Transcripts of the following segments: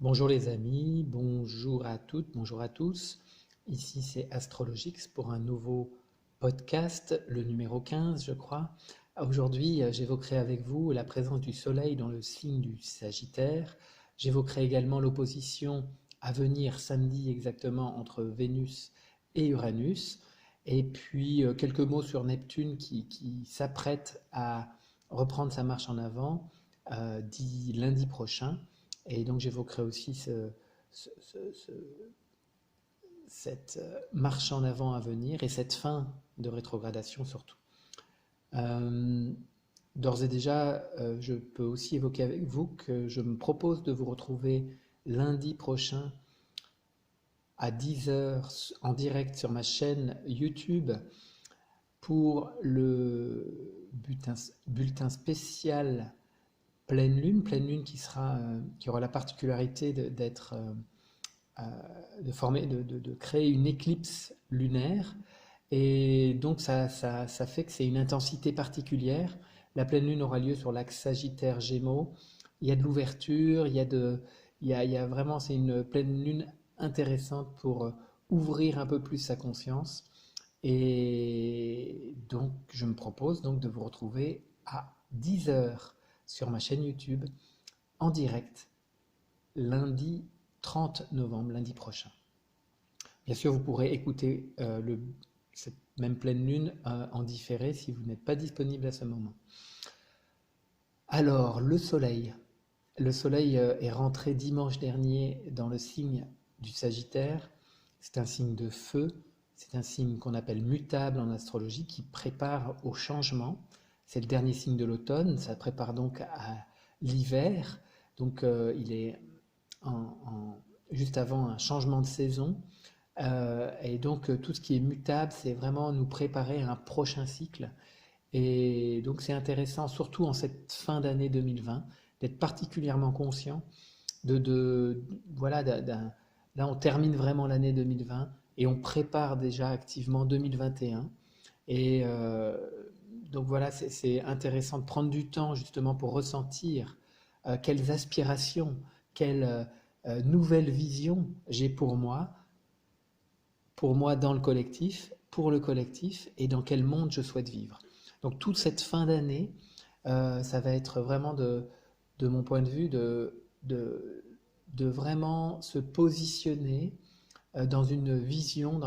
Bonjour les amis, bonjour à toutes, bonjour à tous. Ici c'est Astrologix pour un nouveau podcast, le numéro 15 je crois. Aujourd'hui j'évoquerai avec vous la présence du Soleil dans le signe du Sagittaire. J'évoquerai également l'opposition à venir samedi exactement entre Vénus et Uranus. Et puis quelques mots sur Neptune qui s'apprête à reprendre sa marche en avant dit lundi prochain. Et donc j'évoquerai aussi ce- ce- ce- cette marche en avant à venir et cette fin de rétrogradation surtout. Euh, D'ores et déjà, je peux aussi évoquer avec vous que je me propose de vous retrouver lundi prochain à 10 heures en direct sur ma chaîne YouTube pour le bulletin spécial pleine lune qui aura la particularité d'être de créer une éclipse lunaire. Et donc ça fait que c'est une intensité particulière. La pleine lune aura lieu sur l'axe Sagittaire-Gémeaux. Il y a de l'ouverture, il y a vraiment, c'est une pleine lune intéressante pour ouvrir un peu plus sa conscience. Et donc je me propose donc de vous retrouver à 10 heures sur ma chaîne YouTube en direct lundi 30 novembre, lundi prochain. Bien sûr, vous pourrez écouter cette même pleine lune en différé si vous n'êtes pas disponible à ce moment. Alors, le soleil. Le soleil est rentré dimanche dernier dans le signe du Sagittaire. C'est un signe de feu, c'est un signe qu'on appelle mutable en astrologie qui prépare au changement. C'est le dernier signe de l'automne, ça prépare donc à l'hiver. Donc il est juste avant un changement de saison. Et donc tout ce qui est mutable, c'est vraiment nous préparer à un prochain cycle. Et donc c'est intéressant, surtout en cette fin d'année 2020, d'être particulièrement conscient voilà, là on termine vraiment l'année 2020 et on prépare déjà activement 2021. Et donc voilà, c'est intéressant de prendre du temps justement pour ressentir quelles aspirations, quelles nouvelles visions j'ai pour moi dans le collectif, pour le collectif et dans quel monde je souhaite vivre. Donc toute cette fin d'année, ça va être vraiment de mon point de vue de vraiment se positionner dans une vision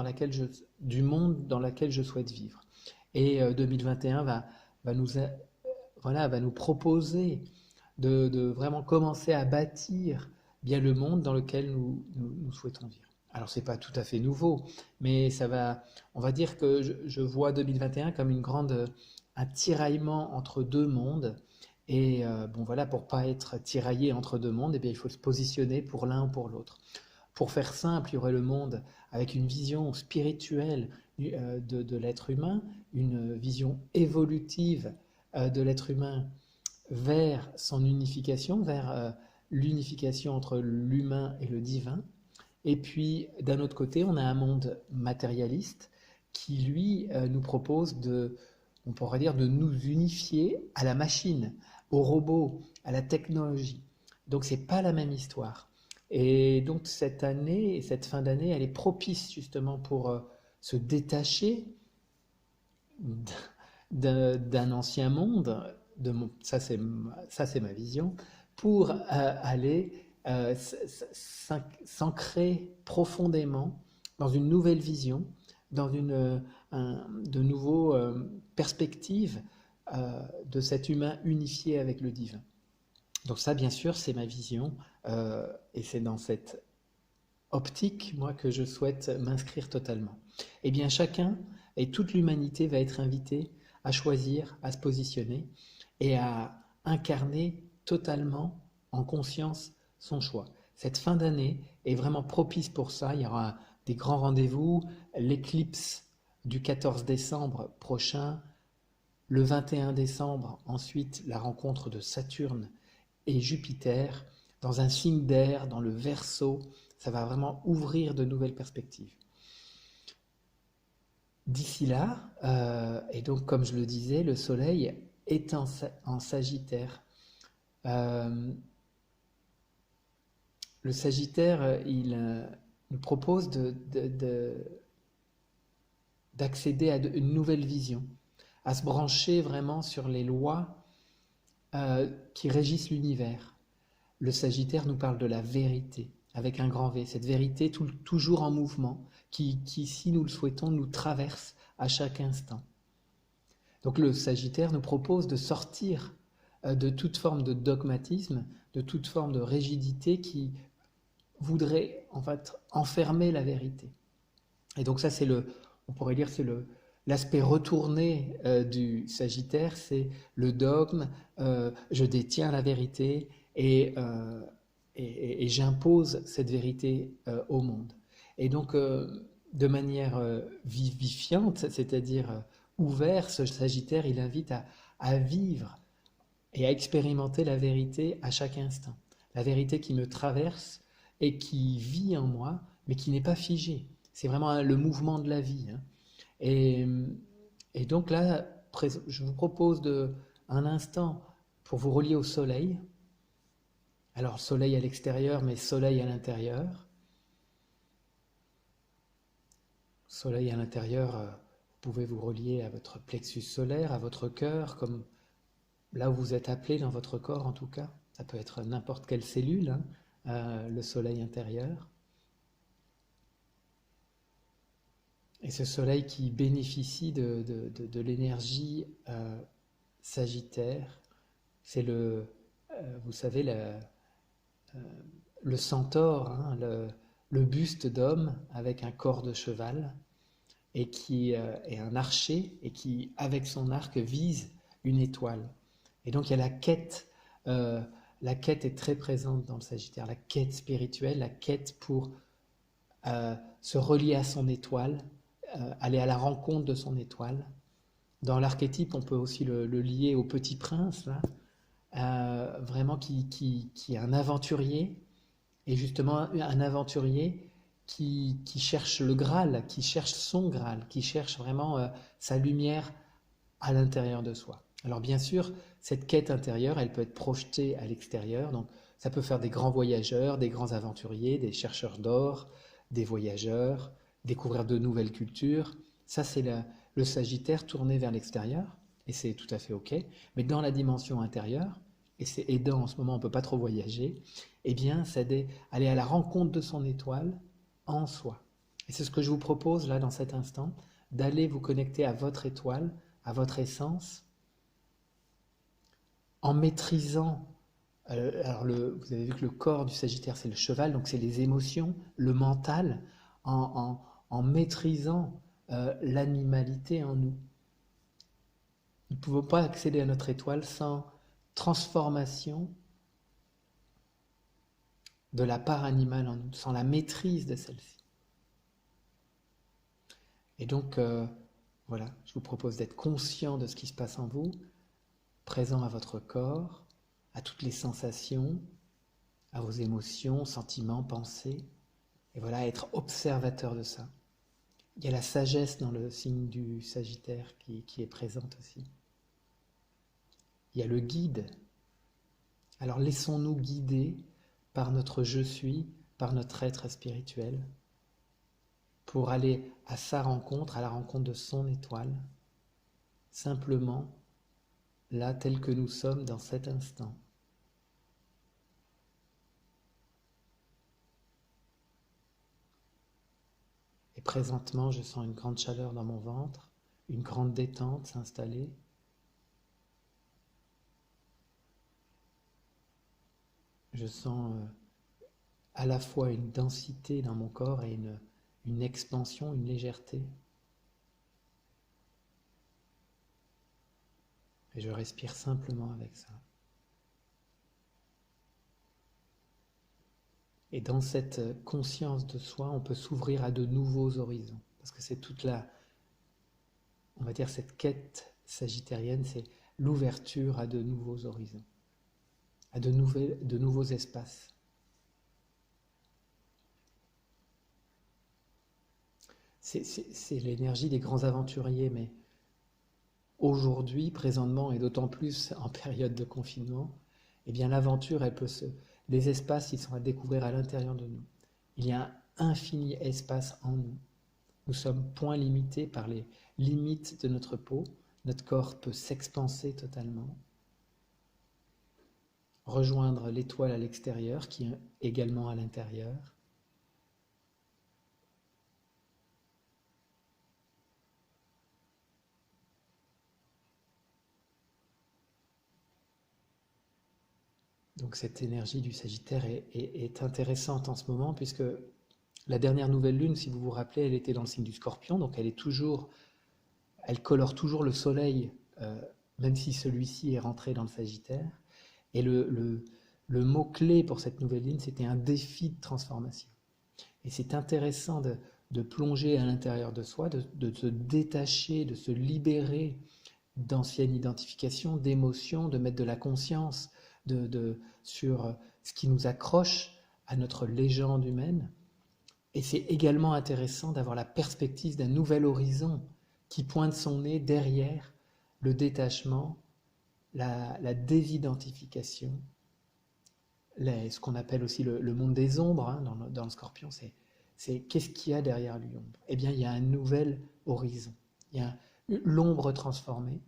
du monde dans laquelle je souhaite vivre. Et 2021 va nous, voilà, va nous proposer de vraiment commencer à bâtir bien le monde dans lequel nous souhaitons vivre. Alors c'est pas tout à fait nouveau, mais on va dire que je vois 2021 comme un tiraillement entre deux mondes. Et bon voilà, pour pas être tiraillé entre deux mondes, eh bien, il faut se positionner pour l'un ou pour l'autre. Pour faire simple, il y aurait le monde avec une vision spirituelle de l'être humain, une vision évolutive de l'être humain vers son unification, vers l'unification entre l'humain et le divin. Et puis, d'un autre côté, on a un monde matérialiste qui, lui, nous propose on pourrait dire, de nous unifier à la machine, au robot, à la technologie. Donc, c'est pas la même histoire. Et donc, cette année, cette fin d'année, elle est propice justement pour se détacher d'un ancien monde, ça c'est ma vision, pour aller s'ancrer profondément dans une nouvelle vision, dans de nouveaux perspectives de cet humain unifié avec le divin. Donc ça, bien sûr, c'est ma vision, et c'est dans cette optique, moi, que je souhaite m'inscrire totalement. Eh bien, chacun et toute l'humanité va être invité à choisir, à se positionner et à incarner totalement en conscience son choix. Cette fin d'année est vraiment propice pour ça. Il y aura des grands rendez-vous, l'éclipse du 14 décembre prochain, le 21 décembre, ensuite la rencontre de Saturne et Jupiter dans un signe d'air, dans le Verseau. Ça va vraiment ouvrir de nouvelles perspectives. D'ici là, et donc comme je le disais, le Soleil est en Sagittaire. Euh, le Sagittaire, il nous propose d'accéder à une nouvelle vision, à se brancher vraiment sur les lois qui régissent l'univers. Le Sagittaire nous parle de la vérité, avec un grand V, cette vérité toujours en mouvement, qui, si nous le souhaitons, nous traverse à chaque instant. Donc le Sagittaire nous propose de sortir de toute forme de dogmatisme, de toute forme de rigidité qui voudrait en fait enfermer la vérité. Et donc ça, on pourrait dire, c'est l'aspect retourné du Sagittaire, c'est le dogme, je détiens la vérité et j'impose cette vérité au monde. Et donc, de manière vivifiante, c'est-à-dire ouvert, ce Sagittaire, il invite à vivre et à expérimenter la vérité à chaque instant. La vérité qui me traverse et qui vit en moi, mais qui n'est pas figée. C'est vraiment le mouvement de la vie. Hein. Et donc là, je vous propose un instant pour vous relier au soleil. Alors, soleil à l'extérieur, mais soleil à l'intérieur. Soleil à l'intérieur, vous pouvez vous relier à votre plexus solaire, à votre cœur, comme là où vous êtes appelé dans votre corps en tout cas. Ça peut être n'importe quelle cellule, hein, le soleil intérieur. Et ce soleil qui bénéficie de l'énergie sagittaire, c'est vous savez, le centaure, hein, le buste d'homme avec un corps de cheval, et qui est un archer, et qui, avec son arc, vise une étoile. Et donc il y a la quête est très présente dans le Sagittaire, la quête spirituelle, la quête pour se relier à son étoile, aller à la rencontre de son étoile. Dans l'archétype, on peut aussi le lier au Petit Prince, là, vraiment qui est un aventurier, et justement un aventurier qui cherche le Graal, qui cherche son Graal, qui cherche vraiment sa lumière à l'intérieur de soi. Alors bien sûr, cette quête intérieure, elle peut être projetée à l'extérieur, donc ça peut faire des grands voyageurs, des grands aventuriers, des chercheurs d'or, des voyageurs, découvrir de nouvelles cultures. Ça, c'est le Sagittaire tourné vers l'extérieur, et c'est tout à fait OK. Mais dans la dimension intérieure, et c'est aidant en ce moment, on ne peut pas trop voyager, eh bien, c'est d'aller à la rencontre de son étoile en soi. Et c'est ce que je vous propose là, dans cet instant, d'aller vous connecter à votre étoile, à votre essence, en maîtrisant. Alors vous avez vu que le corps du Sagittaire, c'est le cheval, donc c'est les émotions, le mental, en maîtrisant l'animalité en nous. Nous ne pouvons pas accéder à notre étoile sans transformation de la part animale en nous, sans la maîtrise de celle-ci. Et donc, voilà, je vous propose d'être conscient de ce qui se passe en vous, présent à votre corps, à toutes les sensations, à vos émotions, sentiments, pensées, et voilà, être observateur de ça. Il y a la sagesse dans le signe du Sagittaire qui est présente aussi. Il y a le guide. Alors laissons-nous guider par notre je suis, par notre être spirituel, pour aller à sa rencontre, à la rencontre de son étoile, simplement là tel que nous sommes dans cet instant. Et présentement, je sens une grande chaleur dans mon ventre, une grande détente s'installer. Je sens à la fois une densité dans mon corps et une expansion, une légèreté. Et je respire simplement avec ça. Et dans cette conscience de soi, on peut s'ouvrir à de nouveaux horizons. Parce que c'est toute on va dire, cette quête sagittarienne, c'est l'ouverture à de nouveaux horizons, à de nouveaux espaces. C'est l'énergie des grands aventuriers, mais aujourd'hui, présentement, et d'autant plus en période de confinement, eh bien l'aventure, les espaces, ils sont à découvrir à l'intérieur de nous. Il y a un infini espace en nous. Nous sommes point limités par les limites de notre peau. Notre corps peut s'expanser totalement, rejoindre l'étoile à l'extérieur qui est également à l'intérieur. Donc cette énergie du Sagittaire est intéressante en ce moment puisque la dernière nouvelle lune, si vous vous rappelez, elle était dans le signe du Scorpion, donc elle colore toujours le soleil, même si celui-ci est rentré dans le Sagittaire. Et le mot-clé pour cette nouvelle lune, c'était un défi de transformation. Et c'est intéressant de plonger à l'intérieur de soi, de se détacher, de se libérer d'anciennes identifications, d'émotions, de mettre de la conscience sur ce qui nous accroche à notre légende humaine. Et c'est également intéressant d'avoir la perspective d'un nouvel horizon qui pointe son nez derrière le détachement, la désidentification, ce qu'on appelle aussi le monde des ombres, hein, dans le Scorpion, c'est qu'est-ce qu'il y a derrière l'ombre? Eh bien, il y a un nouvel horizon. Il y a l'ombre transformée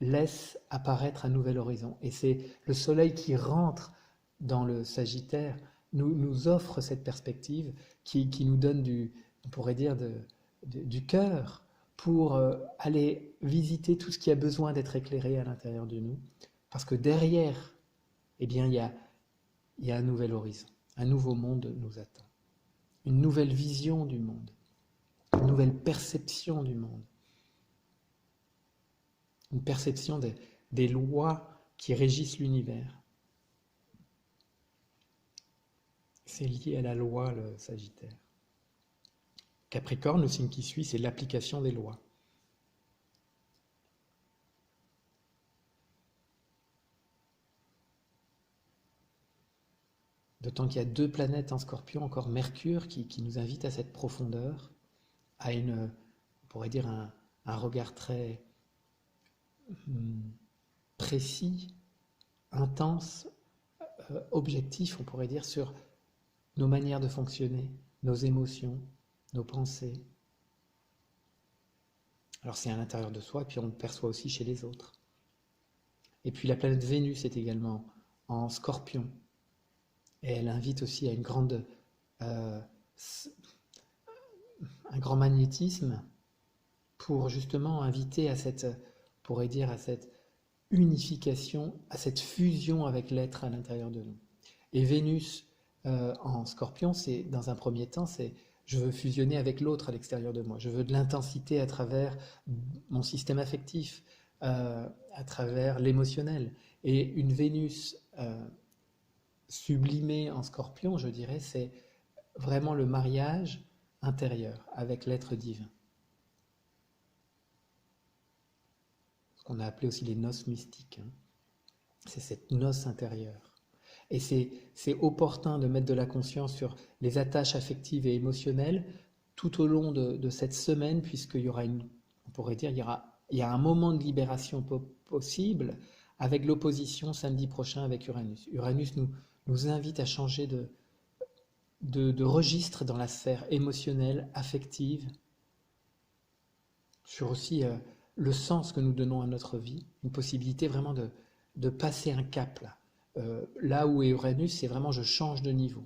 laisse apparaître un nouvel horizon. Et c'est le soleil qui rentre dans le Sagittaire nous offre cette perspective qui nous donne on pourrait dire du cœur pour aller visiter tout ce qui a besoin d'être éclairé à l'intérieur de nous. Parce que derrière, eh bien, il y a un nouvel horizon. Un nouveau monde nous attend. Une nouvelle vision du monde. Une nouvelle perception du monde. Une perception des lois qui régissent l'univers. C'est lié à la loi, le Sagittaire. Capricorne, le signe qui suit, c'est l'application des lois. D'autant qu'il y a 2 planètes en Scorpion, encore Mercure, qui nous invite à cette profondeur, à on pourrait dire un regard très précis, intense, objectif, on pourrait dire, sur nos manières de fonctionner, nos émotions, nos pensées. Alors c'est à l'intérieur de soi, puis on le perçoit aussi chez les autres. Et puis la planète Vénus est également en Scorpion, et elle invite aussi à un grand magnétisme pour justement inviter à cette, on pourrait dire, à cette unification, à cette fusion avec l'être à l'intérieur de nous. Et Vénus en Scorpion, c'est dans un premier temps, c'est je veux fusionner avec l'autre à l'extérieur de moi. Je veux de l'intensité à travers mon système affectif, à travers l'émotionnel. Et une Vénus sublimée en Scorpion, je dirais, c'est vraiment le mariage intérieur avec l'être divin. Ce qu'on a appelé aussi les noces mystiques. Hein. C'est cette noce intérieure. Et c'est opportun de mettre de la conscience sur les attaches affectives et émotionnelles tout au long de cette semaine, puisqu'il y aura on pourrait dire, il y a un moment de libération possible avec l'opposition samedi prochain avec Uranus. Uranus nous invite à changer de registre dans la sphère émotionnelle, affective, sur aussi le sens que nous donnons à notre vie, une possibilité vraiment de passer un cap là. Là où est Uranus, c'est vraiment je change de niveau.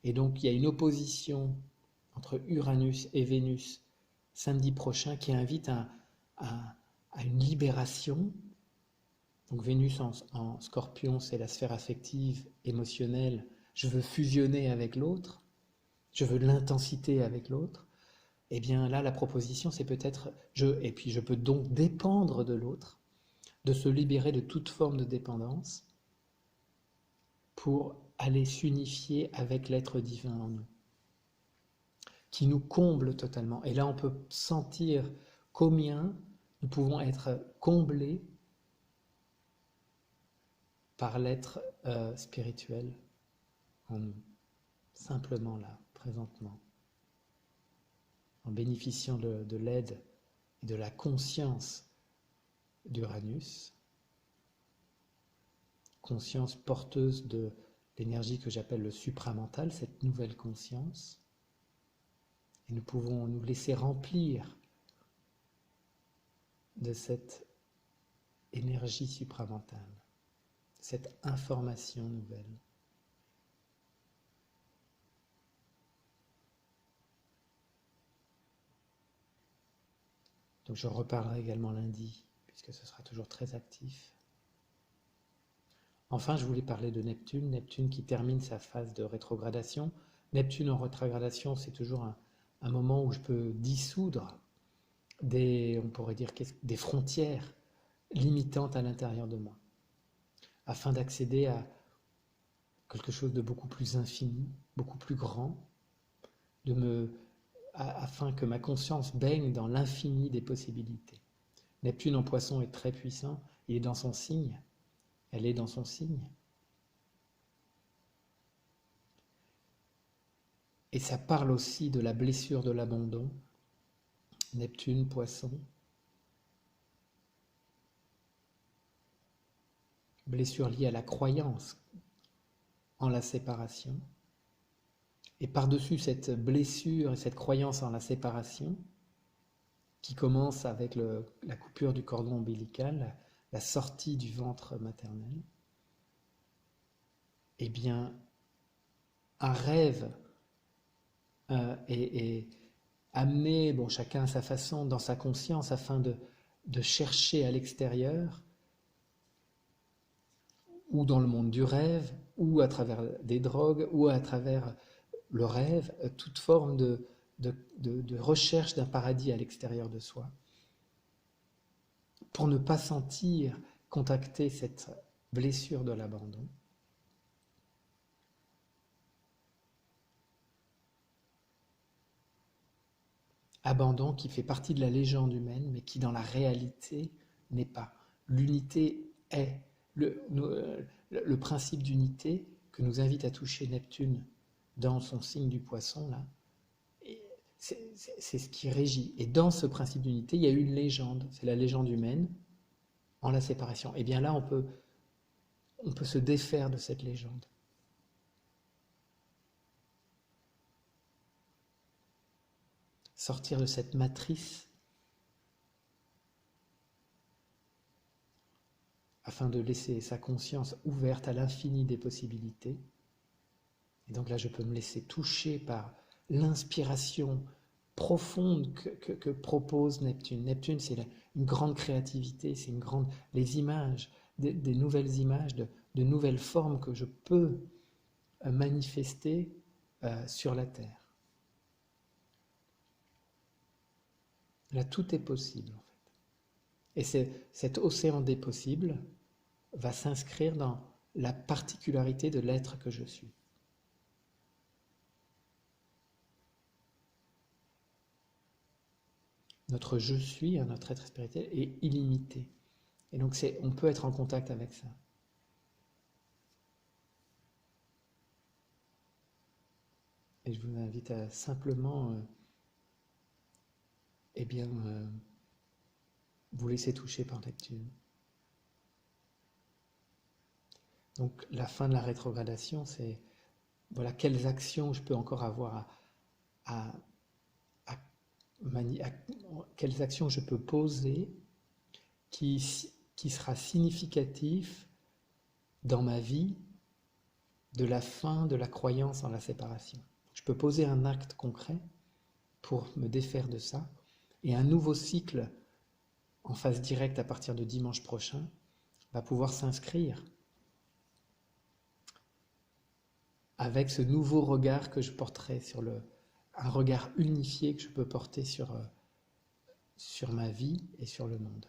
Et donc il y a une opposition entre Uranus et Vénus samedi prochain qui invite à une libération. Donc Vénus en Scorpion, c'est la sphère affective, émotionnelle. Je veux fusionner avec l'autre, je veux de l'intensité avec l'autre. Eh bien là, la proposition, c'est peut-être, et puis je peux donc dépendre de l'autre, de se libérer de toute forme de dépendance, pour aller s'unifier avec l'être divin en nous, qui nous comble totalement. Et là, on peut sentir combien nous pouvons être comblés par l'être spirituel en nous, simplement là, présentement, en bénéficiant de l'aide et de la conscience d'Uranus, conscience porteuse de l'énergie que j'appelle le supramental, cette nouvelle conscience. Et nous pouvons nous laisser remplir de cette énergie supramentale, cette information nouvelle. Donc je reparlerai également lundi, puisque ce sera toujours très actif. Enfin, je voulais parler de Neptune, Neptune qui termine sa phase de rétrogradation. Neptune en rétrogradation, c'est toujours un moment où je peux dissoudre on pourrait dire, des frontières limitantes à l'intérieur de moi, afin d'accéder à quelque chose de beaucoup plus infini, beaucoup plus grand, afin que ma conscience baigne dans l'infini des possibilités. Neptune en Poisson est très puissant, il est dans son signe, elle est dans son signe. Et ça parle aussi de la blessure de l'abandon. Neptune, Poisson. Blessure liée à la croyance en la séparation. Et par-dessus cette blessure et cette croyance en la séparation, qui commence avec la coupure du cordon ombilical, la sortie du ventre maternel, eh bien, un rêve est amené, bon, chacun à sa façon, dans sa conscience, afin de chercher à l'extérieur, ou dans le monde du rêve, ou à travers des drogues, ou à travers le rêve, toute forme de recherche d'un paradis à l'extérieur de soi, pour ne pas sentir contacter cette blessure de l'abandon. Abandon qui fait partie de la légende humaine, mais qui dans la réalité n'est pas. L'unité est. Le principe d'unité que nous invite à toucher Neptune dans son signe du Poisson, là, c'est ce qui régit. Et dans ce principe d'unité, il y a une légende, c'est la légende humaine en la séparation. Et bien là, on peut se défaire de cette légende. Sortir de cette matrice afin de laisser sa conscience ouverte à l'infini des possibilités. Et donc là, je peux me laisser toucher par l'inspiration profonde que propose Neptune. Neptune, c'est une grande créativité, c'est les images, des nouvelles images, de nouvelles formes que je peux manifester sur la Terre. Là, tout est possible, en fait. Et cet océan des possibles va s'inscrire dans la particularité de l'être que je suis. Notre je suis, notre être spirituel, est illimité. Et donc, on peut être en contact avec ça. Et je vous invite à simplement vous laisser toucher par Neptune. Donc, la fin de la rétrogradation, c'est voilà quelles actions je peux encore avoir quelles actions je peux poser qui sera significatif dans ma vie de la fin de la croyance en la séparation. Je peux poser un acte concret pour me défaire de ça, et un nouveau cycle en phase directe à partir de dimanche prochain va pouvoir s'inscrire avec ce nouveau regard que je porterai un regard unifié que je peux porter sur ma vie et sur le monde.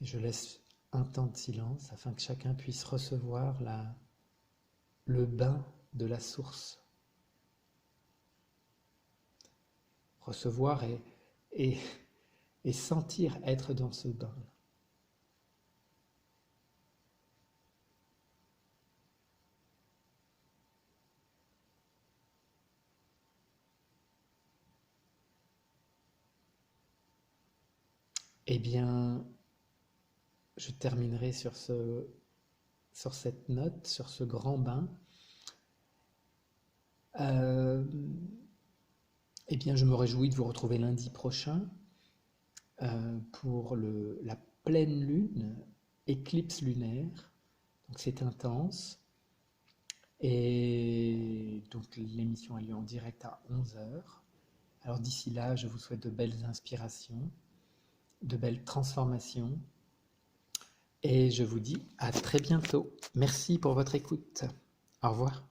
Et je laisse un temps de silence afin que chacun puisse recevoir le bain de la source. Recevoir et sentir être dans ce bain. Eh bien, je terminerai sur cette note, sur ce grand bain. Euh, eh bien, je me réjouis de vous retrouver lundi prochain pour la pleine lune, éclipse lunaire. Donc c'est intense. Et donc l'émission a lieu en direct à 11 heures. Alors d'ici là, je vous souhaite de belles inspirations, de belles transformations. Et je vous dis à très bientôt. Merci pour votre écoute. Au revoir.